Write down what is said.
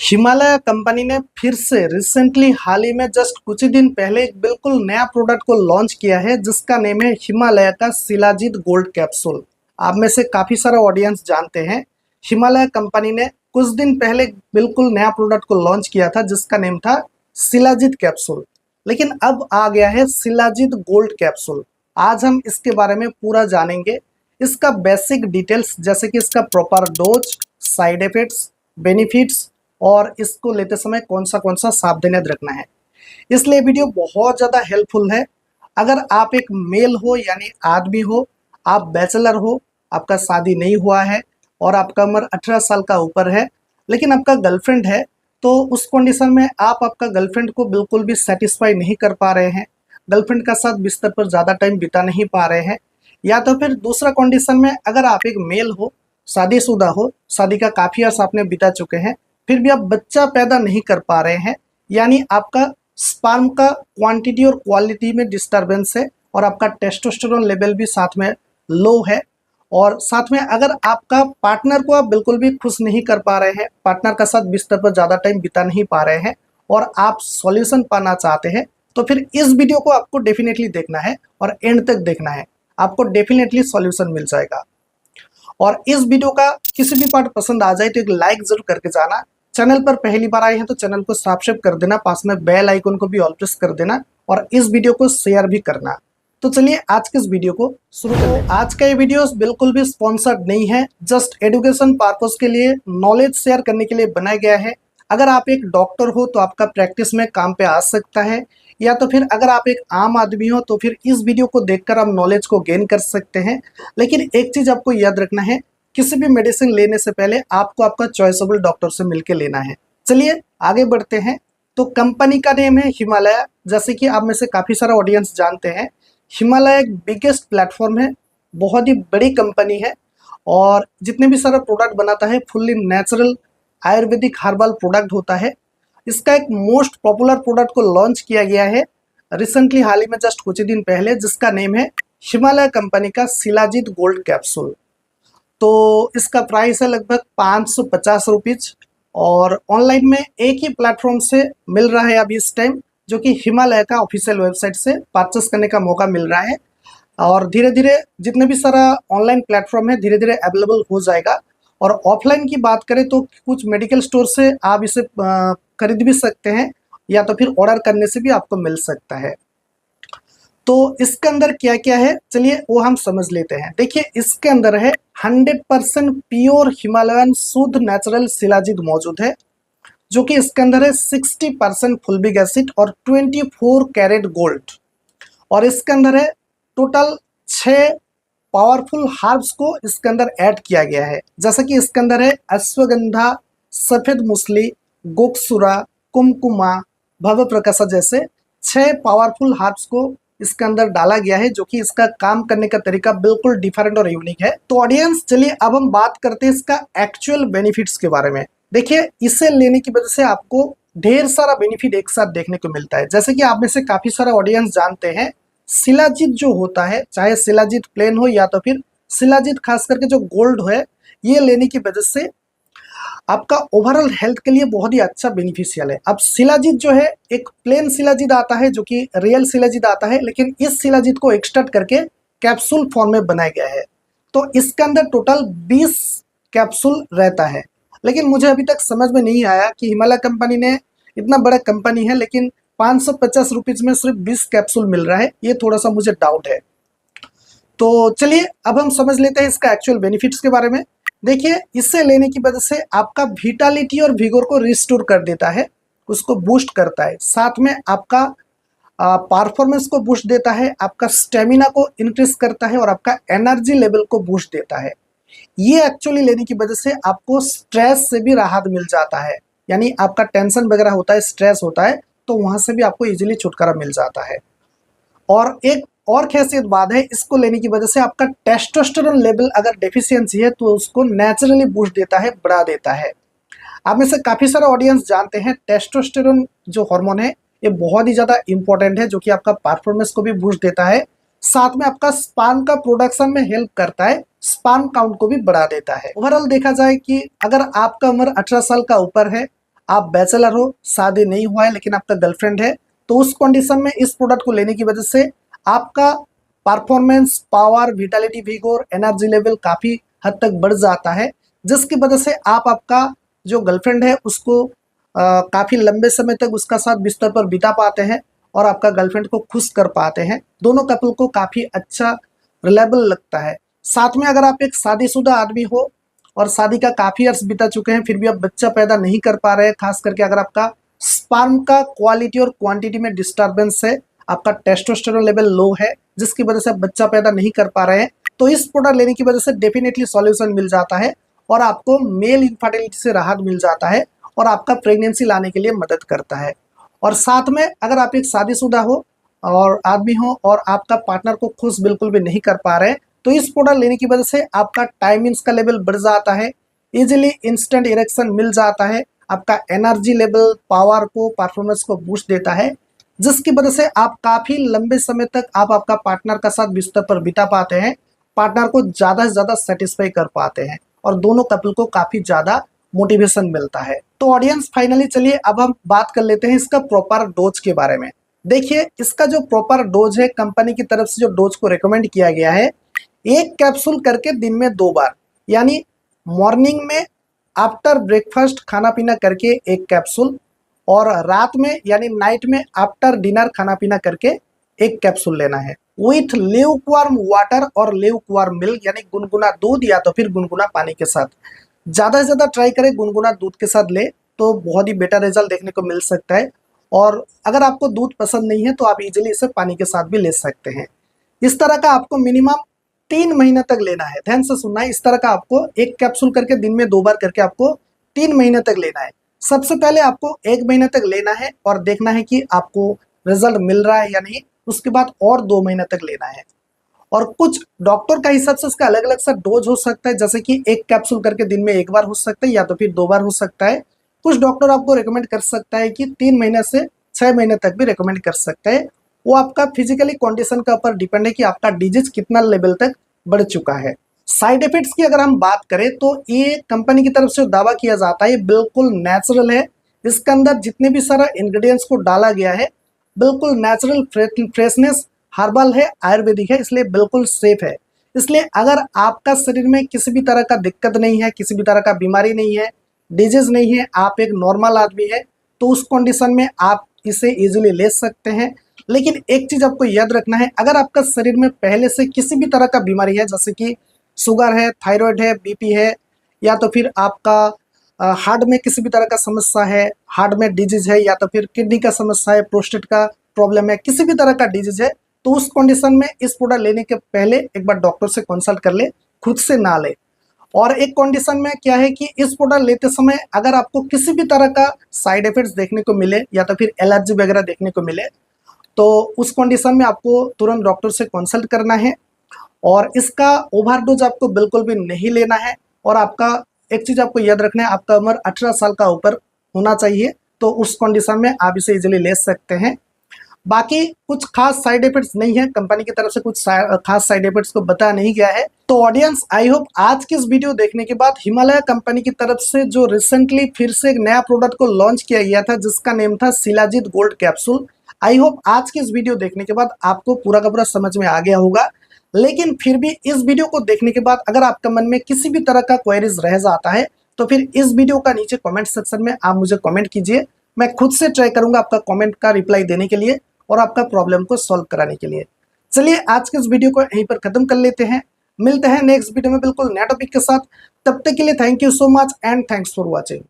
Himalaya company ने फिर से रिसेंटली हाल ही में जस्ट कुछ ही दिन पहले एक बिल्कुल नया प्रोडक्ट को लॉन्च किया है जिसका नेम है हिमालय का शिलाजीत गोल्ड कैप्सूल। आप में से काफ़ी सारा ऑडियंस जानते हैं हिमालय कंपनी ने कुछ दिन पहले बिल्कुल नया प्रोडक्ट को लॉन्च किया था जिसका नेम था शिलाजीत कैप्सूल। लेकिन अब आ गया है शिलाजीत गोल्ड कैप्सूल। आज हम इसके बारे में पूरा जानेंगे, इसका बेसिक डिटेल्स जैसे कि इसका proper dose, side effects, benefits और इसको लेते समय कौन सा सावधानियां रखना है। इसलिए वीडियो बहुत ज़्यादा हेल्पफुल है। अगर आप एक मेल हो यानी आदमी हो, आप बैचलर हो, आपका शादी नहीं हुआ है और आपका उम्र 18 साल का ऊपर है, लेकिन आपका गर्लफ्रेंड है, तो उस कंडीशन में आप आपका गर्लफ्रेंड को बिल्कुल भी सेटिस्फाई नहीं कर पा रहे हैं, गर्लफ्रेंड का साथ बिस्तर पर ज़्यादा टाइम बिता नहीं पा रहे हैं, या तो फिर दूसरा कंडीशन में अगर आप एक मेल हो, शादीशुदा हो, शादी का काफ़ी अर्सा आपने बिता चुके हैं, फिर भी आप बच्चा पैदा नहीं कर पा रहे हैं, यानी आपका स्पर्म का क्वांटिटी और क्वालिटी में डिस्टरबेंस है और आपका टेस्टोस्टेरोन लेवल भी साथ में लो है, और साथ में अगर आपका पार्टनर को आप बिल्कुल भी खुश नहीं कर पा रहे हैं, पार्टनर का साथ बिस्तर पर ज़्यादा टाइम बिता नहीं पा रहे हैं और आप सॉल्यूशन पाना चाहते हैं, तो फिर इस वीडियो को आपको डेफिनेटली देखना है और एंड तक देखना है। आपको डेफिनेटली सॉल्यूशन मिल जाएगा। और इस वीडियो का किसी भी पार्ट पसंद आ जाए तो एक लाइक जरूर करके जाना। चैनल पर पहली बार आए हैं तो चैनल को सब्सक्राइब कर देना, पास में बेल आइकन को भी ऑल प्रेस कर देना और इस वीडियो को शेयर भी करना। तो चलिए आज के इस वीडियो को शुरू करते हैं। आज का ये वीडियो बिल्कुल भी स्पॉन्सर्ड नहीं है, जस्ट एजुकेशन पर्पस के लिए, नॉलेज शेयर करने के लिए बनाया गया है। अगर आप एक डॉक्टर हो तो आपका प्रैक्टिस में काम पे आ सकता है, या तो फिर अगर आप एक आम आदमी हो तो फिर इस वीडियो को देखकर आप नॉलेज को गेन कर सकते हैं। लेकिन एक चीज़ आपको याद रखना है, किसी भी मेडिसिन लेने से पहले आपको आपका चॉइसेबल डॉक्टर से मिलकर लेना है। चलिए आगे बढ़ते हैं। तो कंपनी का नेम है हिमालय। जैसे कि आप में से काफ़ी सारा ऑडियंस जानते हैं, हिमालय एक बिगेस्ट प्लेटफॉर्म है, बहुत ही बड़ी कंपनी है और जितने भी सारा प्रोडक्ट बनाता है fully natural Ayurvedic herbal product होता है। इसका एक मोस्ट पॉपुलर प्रोडक्ट को लॉन्च किया गया है रिसेंटली हाल ही में जस्ट कुछ ही दिन पहले, जिसका नेम है हिमालय कंपनी का शिलाजीत गोल्ड कैप्सूल। तो इसका प्राइस है लगभग 550 रुपीज़ और ऑनलाइन में एक ही प्लेटफॉर्म से मिल रहा है अभी इस टाइम, जो कि हिमालय का ऑफिशियल वेबसाइट से परचेस करने का मौका मिल रहा है। और धीरे धीरे जितने भी सारा ऑनलाइन प्लेटफॉर्म है धीरे धीरे अवेलेबल हो जाएगा। और ऑफलाइन की बात करें तो कुछ मेडिकल स्टोर से आप इसे खरीद भी सकते हैं, या तो फिर ऑर्डर करने से भी आपको मिल सकता है। तो इसके अंदर क्या क्या है चलिए वो हम समझ लेते हैं। देखिए इसके अंदर है 100% प्योर हिमालयन शुद्ध नेचुरल शिलाजीत मौजूद है, जो कि इसके अंदर है 60% फुल्विक एसिड और 24 कैरेट गोल्ड। और इसके अंदर है टोटल 6 पावरफुल हर्ब्स को इसके अंदर ऐड किया गया है, जैसा कि इसके अंदर है अश्वगंधा, सफेद मुसली, गोकसुरा, कुमकुमा, भव प्रकाशा जैसे 6 पावरफुल हर्ब्स को इसके अंदर डाला गया है, जो कि इसका काम करने का तरीका बिल्कुल डिफरेंट और यूनिक है। तो ऑडियंस चलिए अब हम बात करते हैं इसका एक्चुअल बेनिफिट्स के बारे में। देखिए इसे लेने की वजह से आपको ढेर सारा बेनिफिट एक साथ देखने को मिलता है। जैसे कि आप में से काफी सारा ऑडियंस जानते हैं, शिलाजीत जो होता है, चाहे शिलाजीत प्लेन हो या तो फिर शिलाजीत खास करके जो गोल्ड है, ये लेने की वजह से आपका ओवरऑल हेल्थ के लिए बहुत ही अच्छा बेनिफिशियल है। अब शिलाजीत जो है एक प्लेन शिलाजीत आता है जो कि रियल शिलाजीत आता है, लेकिन इस शिलाजीत को एक्सट्रैक्ट करके कैप्सूल फॉर्म में बनाया गया है। तो इसके अंदर टोटल 20 कैप्सूल रहता है। लेकिन मुझे अभी तक समझ में नहीं आया कि हिमालय कंपनी ने, इतना बड़ा कंपनी है लेकिन 550 रुपीज़ में सिर्फ 20 कैप्सूल मिल रहा है, ये थोड़ा सा मुझे डाउट है। तो चलिए अब हम समझ लेते हैं इसका एक्चुअल बेनिफिट्स के बारे में। देखिए इसे लेने की वजह से आपका विटालिटी और विगोर को रिस्टोर कर देता है, उसको बूस्ट करता है, साथ में आपका परफॉर्मेंस को बूस्ट देता है, आपका स्टेमिना को इंक्रीज करता है और आपका एनर्जी लेवल को बूस्ट देता है। ये एक्चुअली लेने की वजह से आपको स्ट्रेस से भी राहत मिल जाता है, यानी आपका टेंशन वगैरह होता है, स्ट्रेस होता है, तो वहाँ से भी आपको इजीली छुटकारा मिल जाता है। और एक और खासियत बात है, इसको लेने की वजह से आपका टेस्टोस्टेरोन लेवल अगर डेफिशिएंसी है तो उसको नेचुरली बूस्ट देता है, बढ़ा देता है। आप में से काफ़ी सारा ऑडियंस जानते हैं टेस्टोस्टेरोन जो हार्मोन है ये बहुत ही ज़्यादा इंपॉर्टेंट है, जो कि आपका परफॉर्मेंस को भी बूस्ट देता है, साथ में आपका स्पर्म का प्रोडक्शन में हेल्प करता है, स्पर्म काउंट को भी बढ़ा देता है। ओवरऑल देखा जाए कि अगर आपका उम्र 18 साल का ऊपर है, आप बैचलर हो, शादी नहीं हुआ है लेकिन आपका गर्लफ्रेंड है, तो उस कंडीशन में इस प्रोडक्ट को लेने की वजह से आपका performance, power, vitality, विगोर, energy level काफ़ी हद तक बढ़ जाता है, जिसकी वजह से आप आपका जो गर्लफ्रेंड है उसको काफ़ी लंबे समय तक उसका साथ बिस्तर पर बिता पाते हैं और आपका गर्लफ्रेंड को खुश कर पाते हैं। दोनों कपल को काफ़ी अच्छा रिलायबल लगता है। साथ में अगर आप एक शादीशुदा आदमी हो और शादी का काफ़ी अर्स बिता चुके हैं फिर भी आप बच्चा पैदा नहीं कर पा रहे हैं, खास करके अगर आपका स्पर्म का क्वालिटी और क्वांटिटी में डिस्टर्बेंस है, आपका टेस्टोस्टेरोन लेवल लो है, जिसकी वजह से आप बच्चा पैदा नहीं कर पा रहे हैं, तो इस प्रोडक्ट लेने की वजह से डेफिनेटली सॉल्यूशन मिल जाता है और आपको मेल इनफर्टिलिटी से राहत मिल जाता है और आपका प्रेगनेंसी लाने के लिए मदद करता है। और साथ में अगर आप एक शादीशुदा हो और आदमी हो और आपका पार्टनर को खुश बिल्कुल भी नहीं कर पा रहे हैं, तो इस प्रोडक्ट लेने की वजह से आपका टाइमिंग्स का लेवल बढ़ जाता है, इजीली इंस्टेंट इरेक्शन मिल जाता है, आपका एनर्जी लेवल, पावर को, परफॉर्मेंस को बूस्ट देता है, जिसकी वजह से आप काफ़ी लंबे समय तक आप आपका पार्टनर का साथ बिस्तर पर बिता पाते हैं, पार्टनर को ज़्यादा से ज़्यादा सेटिस्फाई कर पाते हैं और दोनों कपल को काफ़ी ज़्यादा मोटिवेशन मिलता है। तो ऑडियंस, फाइनली चलिए अब हम बात कर लेते हैं इसका प्रॉपर डोज के बारे में। देखिए, इसका जो प्रॉपर डोज है, कंपनी की तरफ से जो डोज को रिकमेंड किया गया है, 1 कैप्सूल करके दिन में 2 बार, यानी मॉर्निंग में आफ्टर ब्रेकफास्ट खाना पीना करके 1 कैप्सूल और रात में यानी नाइट में आफ्टर डिनर खाना पीना करके 1 कैप्सूल लेना है, विथ ल्यूकवार्म वाटर और ल्यूकवार्म मिल्क, यानी गुनगुना दूध या तो फिर गुनगुना पानी के साथ। ज़्यादा से ज़्यादा ट्राई करें गुनगुना दूध के साथ ले तो बहुत ही बेटर रिजल्ट देखने को मिल सकता है। और अगर आपको दूध पसंद नहीं है तो आप इजीली इसे पानी के साथ भी ले सकते हैं। इस तरह का आपको मिनिमम 3 महीने तक लेना है। ध्यान से सुनना है, इस तरह का आपको 1 कैप्सूल करके दिन में 2 बार करके आपको 3 महीने तक लेना है। सबसे पहले आपको 1 महीने तक लेना है और देखना है कि आपको रिजल्ट मिल रहा है या नहीं, उसके बाद और 2 महीने तक लेना है। और कुछ डॉक्टर का हिसाब से इसका अलग अलग सा डोज हो सकता है, जैसे कि 1 कैप्सूल करके दिन में 1 बार हो सकता है या तो फिर 2 बार हो सकता है। कुछ डॉक्टर आपको रिकमेंड कर सकता है कि 3 महीने से 6 महीने तक भी रिकमेंड कर सकता है। वो आपका फिजिकली कंडीशन के ऊपर डिपेंड है कि आपका डिजीज कितना लेवल तक बढ़ चुका है। साइड इफेक्ट्स की अगर हम बात करें तो ये कंपनी की तरफ से दावा किया जाता है ये बिल्कुल नेचुरल है। इसके अंदर जितने भी सारा इंग्रेडिएंट्स को डाला गया है बिल्कुल नेचुरल, फ्रेशनेस, हर्बल है, आयुर्वेदिक है, इसलिए बिल्कुल सेफ है। इसलिए अगर आपका शरीर में किसी भी तरह का दिक्कत नहीं है, किसी भी तरह का बीमारी नहीं है, डिजीज नहीं है, आप एक नॉर्मल आदमी है, तो उस कंडीशन में आप इसे इजीली ले सकते हैं। लेकिन एक चीज़ आपको याद रखना है, अगर आपका शरीर में पहले से किसी भी तरह का बीमारी है, जैसे कि शुगर है, थायराइड है, बीपी है, या तो फिर आपका हार्ट में किसी भी तरह का समस्या है, हार्ट में डिजीज है, या तो फिर किडनी का समस्या है, प्रोस्टेट का प्रॉब्लम है, किसी भी तरह का डिजीज है, तो उस कंडीशन में इस प्रोडक्ट लेने के पहले एक बार डॉक्टर से कंसल्ट कर ले, खुद से ना ले। और एक कंडीशन में क्या है कि इस प्रोडक्ट लेते समय अगर आपको किसी भी तरह का साइड इफेक्ट्स देखने को मिले या तो फिर एलर्जी वगैरह देखने को मिले, तो उस कंडीशन में आपको तुरंत डॉक्टर से कंसल्ट करना है। और इसका ओवरडोज आपको बिल्कुल भी नहीं लेना है। और आपका एक चीज़ आपको याद रखना है, आपका उम्र 18 साल का ऊपर होना चाहिए, तो उस कंडीशन में आप इसे इजीली ले सकते हैं। बाकी कुछ खास साइड इफेक्ट्स नहीं है, कंपनी की तरफ से कुछ खास साइड इफेक्ट्स को बताया नहीं गया है। तो ऑडियंस, आई होप आज की इस वीडियो देखने के बाद हिमालय कंपनी की तरफ से जो रिसेंटली फिर से एक नया प्रोडक्ट को लॉन्च किया गया था जिसका नेम था shilajit gold capsule, I hope आज की इस वीडियो देखने के बाद आपको पूरा का पूरा समझ में आ गया होगा। लेकिन फिर भी इस वीडियो को देखने के बाद अगर आपका मन में किसी भी तरह का क्वेरीज रह जाता है तो फिर इस वीडियो का नीचे कमेंट सेक्शन में आप मुझे कमेंट कीजिए। मैं खुद से ट्राई करूंगा आपका कमेंट का रिप्लाई देने के लिए और आपका प्रॉब्लम को सॉल्व कराने के लिए। चलिए आज के इस वीडियो को यहीं पर खत्म कर लेते हैं, मिलते हैं नेक्स्ट वीडियो में बिल्कुल नया टॉपिक के साथ। तब तक के लिए thank you so much and thanks for watching.